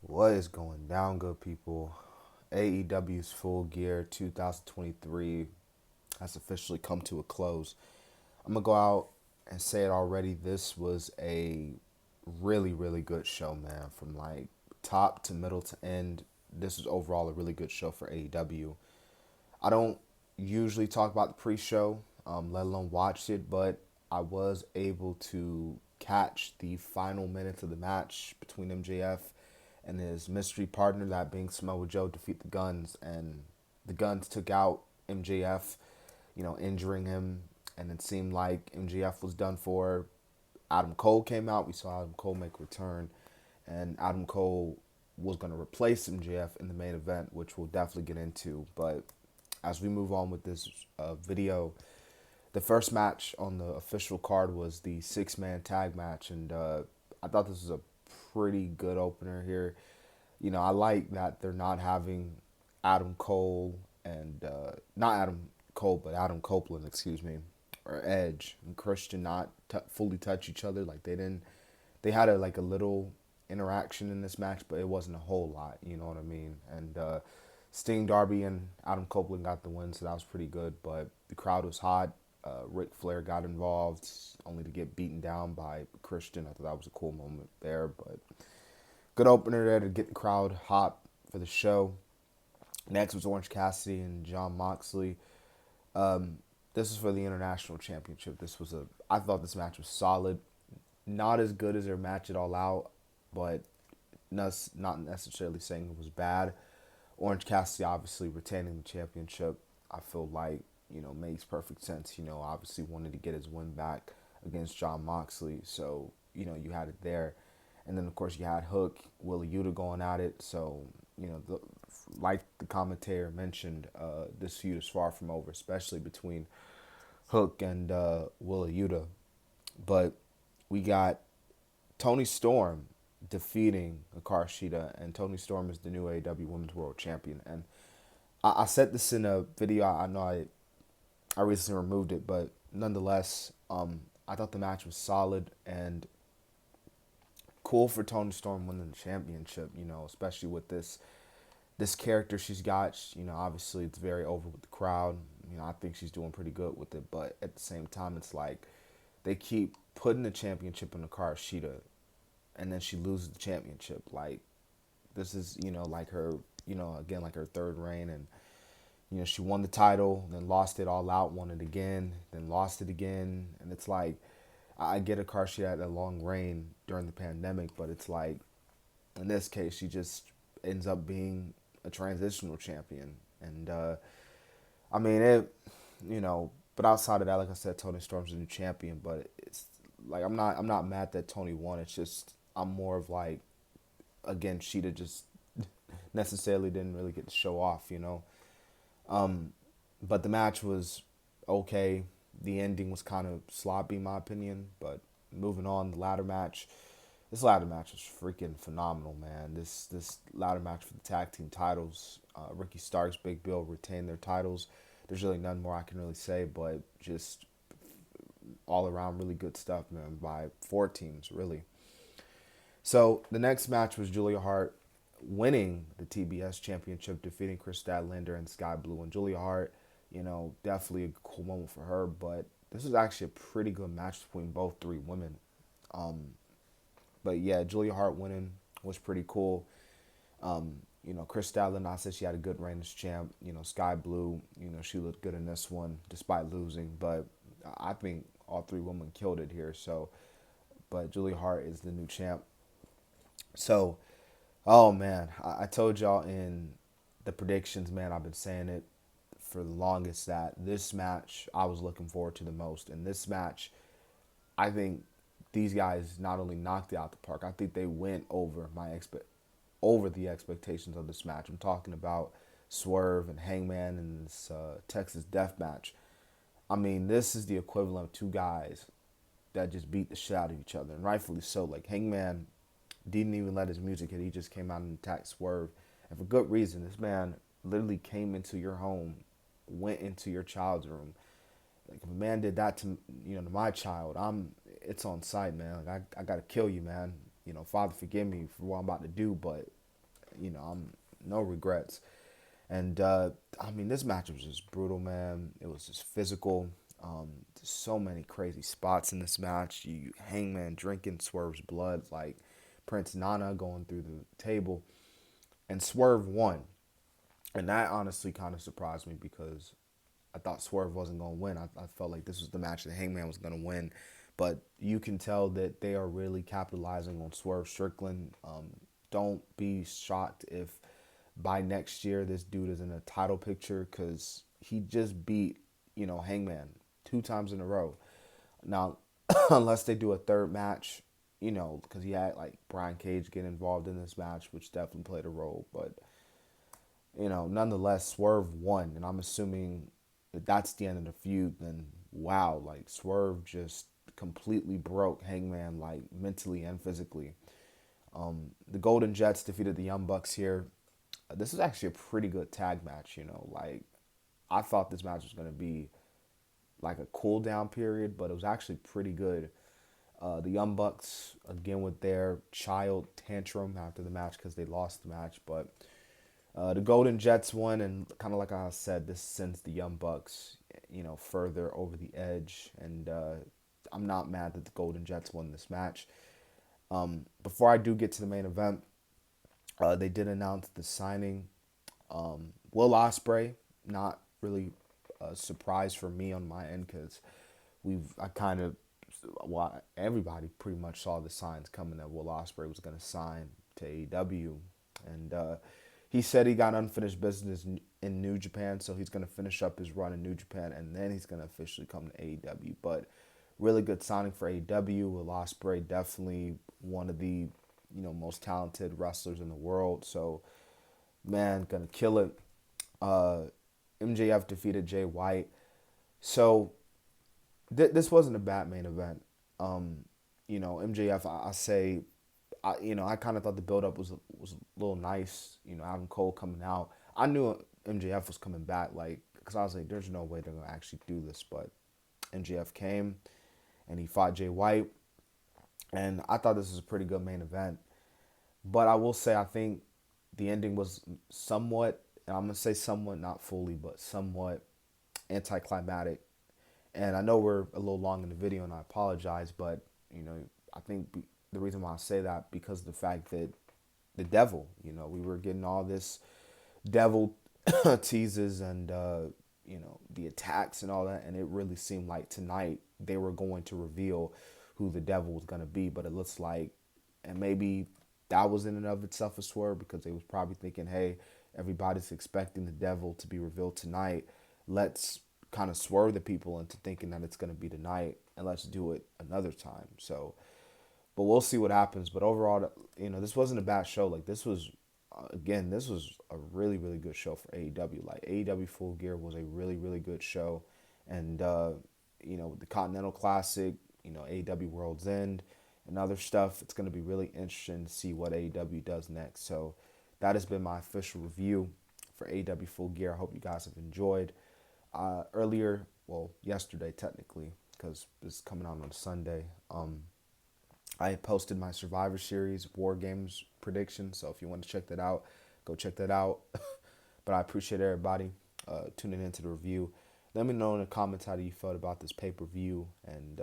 What is going down, good people? AEW's Full Gear 2023 has officially come to a close. I'm going to go out and say it already. This was a really, really good show, man. From like top to middle to end, this was overall a really good show for AEW. I don't usually talk about the pre-show, let alone watch it, but I was able to catch the final minutes of the match between MJF and his mystery partner, that being Samoa Joe, defeat the Guns, and the Guns took out MJF, injuring him, and it seemed like MJF was done for. Adam Cole came out. We saw Adam Cole make a return, and Adam Cole was going to replace MJF in the main event, which we'll definitely get into. But as we move on with this video, the first match on the official card was the six-man tag match, and I thought this was a pretty good opener here. I like that they're not having Adam Cole and not Adam Cole, but Adam Copeland, excuse me, or Edge and Christian not fully touch each other. Like they didn't. They had a little interaction in this match, but it wasn't a whole lot. You know what I mean? And Sting, Darby, and Adam Copeland got the win, so that was pretty good. But the crowd was hot. Ric Flair got involved, only to get beaten down by Christian. I thought that was a cool moment there, but good opener there to get the crowd hot for the show. Next was Orange Cassidy and Jon Moxley. This is for the international championship. I thought this match was solid. Not as good as their match at All Out, but not necessarily saying it was bad. Orange Cassidy obviously retaining the championship, I feel like, makes perfect sense. Obviously wanted to get his win back against Jon Moxley. So, you had it there. And then, of course, you had Hook, Willa Yuta going at it. So, like the commentator mentioned, this feud is far from over, especially between Hook and Willa Yuta. But we got Tony Storm defeating Hikaru Shida, and Tony Storm is the new AEW Women's World Champion. And I said this in a video. I know I recently removed it, but nonetheless, I thought the match was solid and cool for Tony Storm winning the championship. Especially with this character she's got. Obviously it's very over with the crowd. I think she's doing pretty good with it, but at the same time, it's like they keep putting the championship in the car Shida, and then she loses the championship. Like this is like her again like her third reign, and she won the title, then lost it all out, won it again, then lost it again, and it's like I get she had a long reign during the pandemic, but it's like in this case she just ends up being a transitional champion, and I mean it, But outside of that, like I said, Tony Storm's a new champion, but it's like I'm not mad that Tony won. It's just I'm more of like again Sheeta just necessarily didn't really get to show off. But the match was okay. The ending was kind of sloppy, in my opinion. But moving on, this ladder match was freaking phenomenal, man. This ladder match for the tag team titles, Ricky Starks, Big Bill retained their titles. There's really none more I can really say, but just all around really good stuff, man, by four teams, really. So the next match was Julia Hart winning the TBS championship, defeating Chris Statlander and Sky Blue. And Julia Hart, definitely a cool moment for her, but this was actually a pretty good match between both three women. Um, but yeah, Julia Hart winning was pretty cool. Chris Statlander, I said she had a good reign as champ. Sky Blue, she looked good in this one despite losing, but I think all three women killed it here. So, but Julia Hart is the new champ. So, oh man, I told y'all in the predictions, man, I've been saying it for the longest that this match I was looking forward to the most. And this match, I think these guys not only knocked it out the park, I think they went over the expectations of this match. I'm talking about Swerve and Hangman and this Texas Death Match. I mean, this is the equivalent of two guys that just beat the shit out of each other, and rightfully so. Like Hangman didn't even let his music hit; he just came out and attacked Swerve, and for good reason. This man literally came into your home, went into your child's room. Like if a man did that to my child, it's on sight, man. Like I gotta kill you, man. Father, forgive me for what I'm about to do, but I'm no regrets. And I mean, this match was just brutal, man. It was just physical. So many crazy spots in this match. You Hangman drinking Swerve's blood, like Prince Nana going through the table, and Swerve won. And that honestly kind of surprised me because I thought Swerve wasn't going to win. I felt like this was the match that Hangman was going to win. But you can tell that they are really capitalizing on Swerve Strickland. Don't be shocked if by next year this dude is in a title picture because he just beat, Hangman 2 times in a row. Now, unless they do a third match, because he had like Brian Cage get involved in this match, which definitely played a role. But nonetheless, Swerve won, and I'm assuming if that's the end of the feud, then wow, like Swerve just completely broke Hangman, like mentally and physically. The Golden Jets defeated the Young Bucks here. This is actually a pretty good tag match, like I thought this match was going to be like a cool down period, but it was actually pretty good. The Young Bucks, again, with their child tantrum after the match because they lost the match, but the Golden Jets won, and kind of like I said, this sends the Young Bucks, further over the edge. And I'm not mad that the Golden Jets won this match. Before I do get to the main event, they did announce the signing. Will Ospreay, not really a surprise for me on my end because I kind of, well, everybody pretty much saw the signs coming that Will Ospreay was going to sign to AEW, and he said he got unfinished business in New Japan, so he's going to finish up his run in New Japan, and then he's going to officially come to AEW. But really good signing for AEW. Will Ospreay, definitely one of the most talented wrestlers in the world. So man, gonna kill it. Uh, MJF defeated Jay White. So this wasn't a bad main event. MJF, I say, I kind of thought the build up was a little nice. Adam Cole coming out. I knew MJF was coming back, like, because I was like, there's no way they're gonna actually do this. But MJF came and he fought Jay White, and I thought this was a pretty good main event. But I will say, I think the ending was somewhat, and I'm gonna say somewhat, not fully, but somewhat anticlimactic. And I know we're a little long in the video, and I apologize, but I think the reason why I say that because of the fact that the devil, we were getting all this devil teases and the attacks and all that, and it really seemed like tonight they were going to reveal who the devil was going to be. But it looks like, and maybe that was in and of itself a swerve because they was probably thinking, hey, everybody's expecting the devil to be revealed tonight. Let's kind of swerve the people into thinking that it's going to be tonight, and let's do it another time. So, but we'll see what happens. But overall, this wasn't a bad show. Like, this was, again, this was a really, really good show for AEW. Like, AEW Full Gear was a really, really good show. And, the Continental Classic, AEW World's End, and other stuff, it's going to be really interesting to see what AEW does next. So that has been my official review for AEW Full Gear. I hope you guys have enjoyed. Earlier, well, yesterday technically, because this is coming out on Sunday, I posted my Survivor Series War Games prediction. So if you want to check that out, go check that out. But I appreciate everybody tuning into the review. Let me know in the comments how you felt about this pay-per-view, and